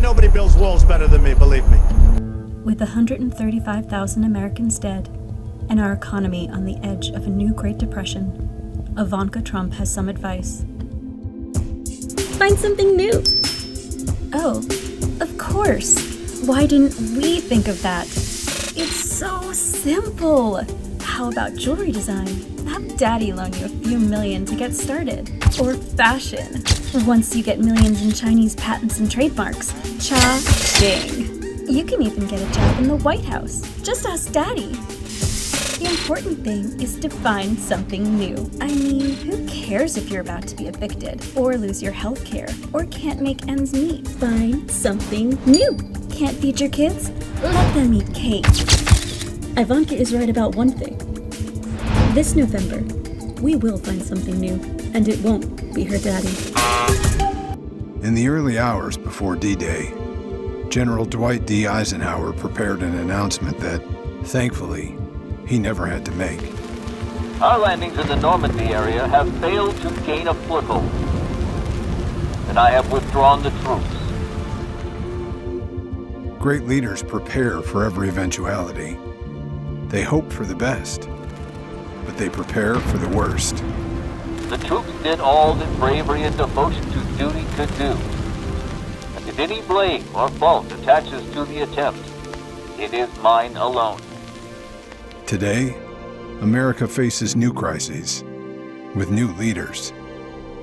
Nobody builds walls better than me, believe me. With 135,000 Americans dead and our economy on the edge of a new Great Depression, Ivanka Trump has some advice. Find something new. Oh, of course. Why didn't we think of that? It's so simple. How about jewelry design? Have Daddy loan you a few million to get started. Or fashion. Once you get millions in Chinese patents and trademarks, cha-ching. You can even get a job in the White House. Just ask Daddy. The important thing is to find something new. I mean, who cares if you're about to be evicted, or lose your health care, or can't make ends meet? Find something new. Can't feed your kids? Let them eat cake. Ivanka is right about one thing. This November, we will find something new, and it won't be her daddy. In the early hours before D-Day, General Dwight D. Eisenhower prepared an announcement that, thankfully, he never had to make. Our landings in the Normandy area have failed to gain a foothold, and I have withdrawn the troops. Great leaders prepare for every eventuality. They hope for the best, but they prepare for the worst. The troops did all that bravery and devotion to duty could do. And if any blame or fault attaches to the attempt, it is mine alone. Today, America faces new crises with new leaders.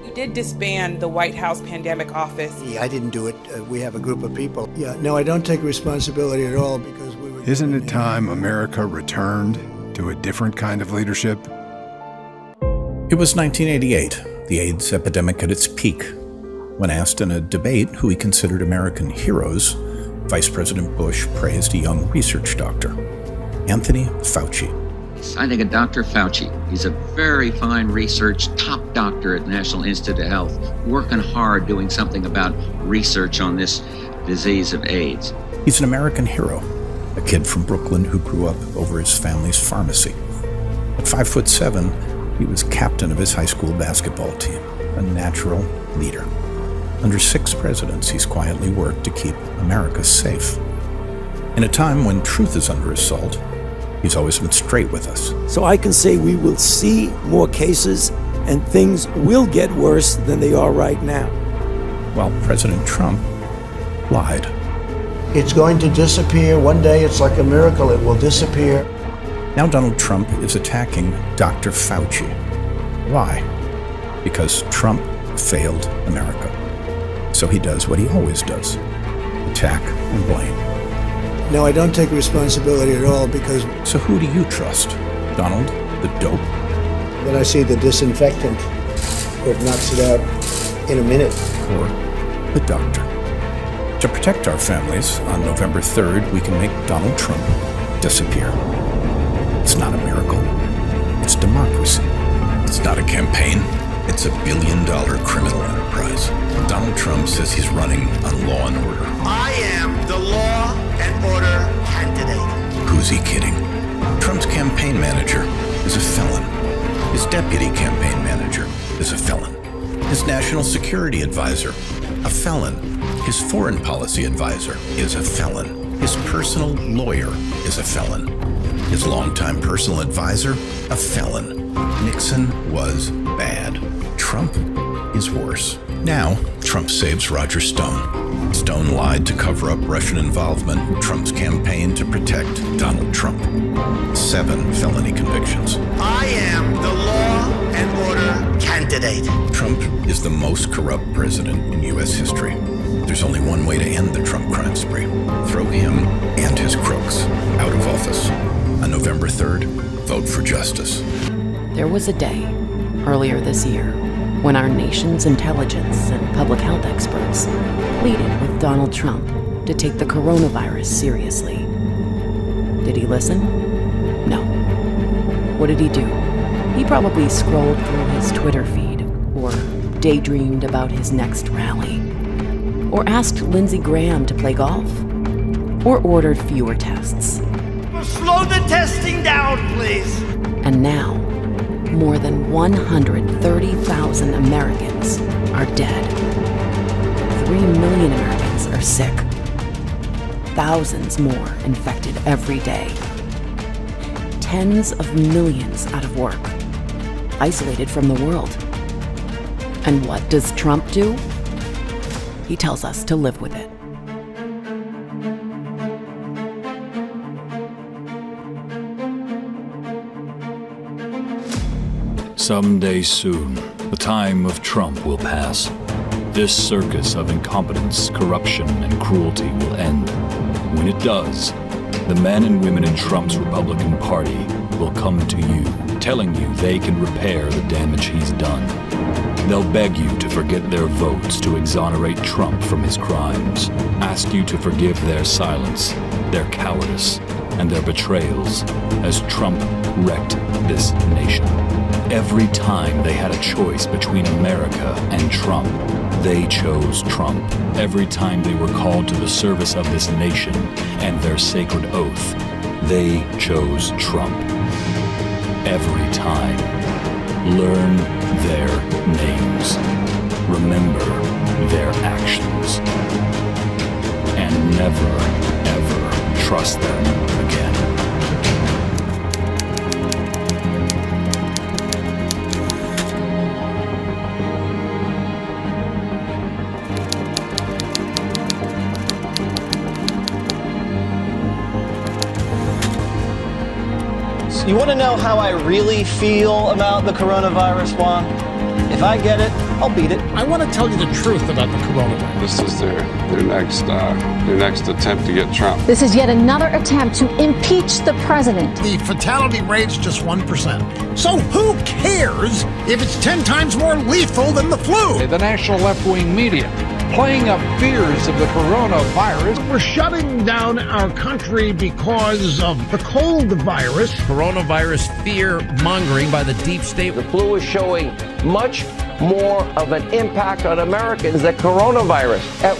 You did disband the White House Pandemic Office. Yeah, I didn't do it. We have a group of people. Yeah, no, I don't take responsibility at all because we were... Isn't it time America returned to a different kind of leadership? It was 1988, the AIDS epidemic at its peak. When asked in a debate who he considered American heroes, Vice President Bush praised a young research doctor, Anthony Fauci. I think of Dr. Fauci. He's a very fine research, top doctor at the National Institute of Health, working hard doing something about research on this disease of AIDS. He's an American hero, a kid from Brooklyn who grew up over his family's pharmacy. At 5'7", he was captain of his high school basketball team, a natural leader. Under 6 presidents, he's quietly worked to keep America safe. In a time when truth is under assault, he's always been straight with us. So I can say we will see more cases and things will get worse than they are right now. While President Trump lied. It's going to disappear. One day it's like a miracle. It will disappear. Now Donald Trump is attacking Dr. Fauci. Why? Because Trump failed America. So he does what he always does: attack and blame. No, I don't take responsibility at all because... So who do you trust? Donald, the dope? When I see the disinfectant, it knocks it out in a minute. Or the doctor? To protect our families, on November 3rd, we can make Donald Trump disappear. It's not a miracle. It's democracy. It's not a campaign. It's a billion-dollar criminal enterprise. Donald Trump says he's running on law and order. I am the law and order candidate. Who's he kidding? Trump's campaign manager is a felon. His deputy campaign manager is a felon. His national security advisor, a felon. His foreign policy advisor is a felon. His personal lawyer is a felon. His longtime personal advisor, a felon. Nixon was bad. Trump is worse. Now, Trump saves Roger Stone. Stone lied to cover up Russian involvement in Trump's campaign to protect Donald Trump. 7 felony convictions. I am the law and order candidate. Trump is the most corrupt president in U.S. history. There's only one way to end the Trump crime spree: throw him and his crooks out of office. On November 3rd, vote for justice. There was a day earlier this year when our nation's intelligence and public health experts pleaded with Donald Trump to take the coronavirus seriously. Did he listen? No. What did he do? He probably scrolled through his Twitter feed, or daydreamed about his next rally, or asked Lindsey Graham to play golf, or ordered fewer tests. Slow the testing down, please. And now, more than 130,000 Americans are dead. 3 million Americans are sick. thousands more infected every day. Tens of millions out of work, isolated from the world. And what does Trump do? He tells us to live with it. Someday soon, the time of Trump will pass. This circus of incompetence, corruption, and cruelty will end. When it does, the men and women in Trump's Republican Party will come to you, telling you they can repair the damage he's done. They'll beg you to forget their votes to exonerate Trump from his crimes, ask you to forgive their silence, their cowardice, and their betrayals as Trump wrecked this nation. Every time they had a choice between America and Trump, they chose Trump. Every time they were called to the service of this nation and their sacred oath, they chose Trump. Every time. Learn their names. Remember their actions. And never, ever trust them again. You want to know how I really feel about the coronavirus, Juan? If I get it, I'll beat it. I want to tell you the truth about the coronavirus. This is their next attempt to get Trump. This is yet another attempt to impeach the president. The fatality rate's just 1%. So who cares if it's 10 times more lethal than the flu? The national left-wing media playing up fears of the coronavirus. We're shutting down our country because of the cold virus. Coronavirus fear-mongering by the deep state. The flu is showing much more of an impact on Americans than coronavirus. At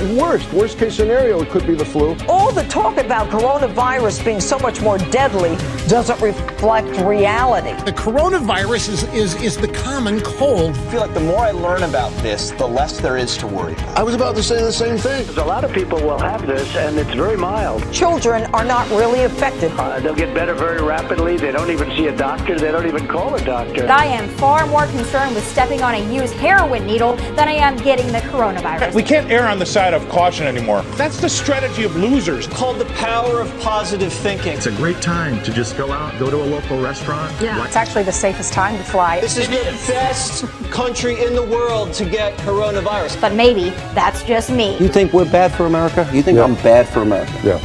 worst case scenario, it could be the flu. All the talk about coronavirus being so much more deadly doesn't reflect reality. The coronavirus is the common cold. I feel like the more I learn about this, the less there is to worry about. I was about to say the same thing. A lot of people will have this, and it's very mild. Children are not really affected. They'll get better very rapidly. They don't even see a doctor. They don't even call a doctor. I am far more concerned with stepping on a used heroin needle than I am getting the coronavirus. We can't err on the side of caution anymore. That's the strategy of losers. It's called the power of positive thinking. It's a great time to just go out, go to a local restaurant. Yeah, it's actually the safest time to fly. This is the best country in the world to get coronavirus. But maybe that's just me. You think we're bad for America? You think I'm bad for America? Yeah.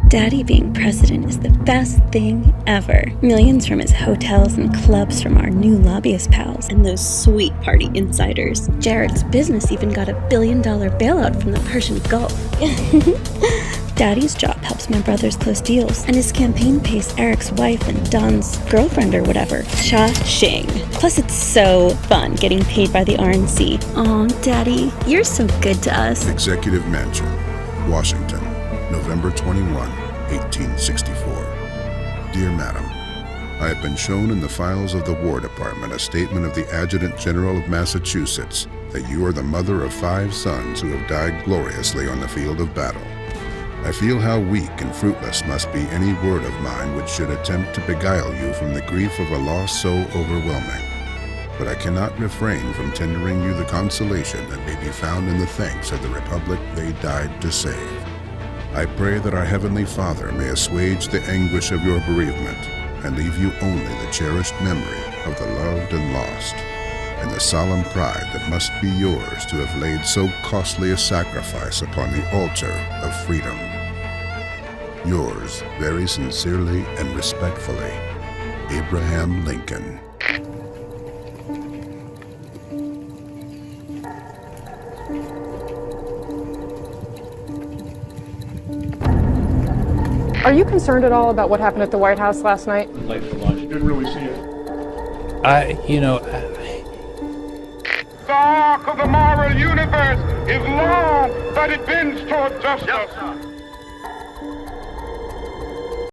Daddy being president is the best thing ever. Millions from his hotels and clubs from our new lobbyist pals and those sweet party insiders. Jared's business even got $1 billion bailout from the Persian Gulf. Daddy's job helps my brothers close deals, and his campaign pays Eric's wife and Don's girlfriend or whatever. Cha-ching. Plus it's so fun getting paid by the RNC. Aw, Daddy, you're so good to us. Executive Mansion, Washington, November 21, 1864. Dear Madam, I have been shown in the files of the War Department a statement of the Adjutant General of Massachusetts that you are the mother of 5 sons who have died gloriously on the field of battle. I feel how weak and fruitless must be any word of mine which should attempt to beguile you from the grief of a loss so overwhelming. But I cannot refrain from tendering you the consolation that may be found in the thanks of the Republic they died to save. I pray that our Heavenly Father may assuage the anguish of your bereavement and leave you only the cherished memory of the loved and lost, and the solemn pride that must be yours to have laid so costly a sacrifice upon the altar of freedom. Yours very sincerely and respectfully, Abraham Lincoln. Are you concerned at all about what happened at the White House last night? Late for lunch. Didn't really see it. The arc of the moral universe is long, but it bends toward justice.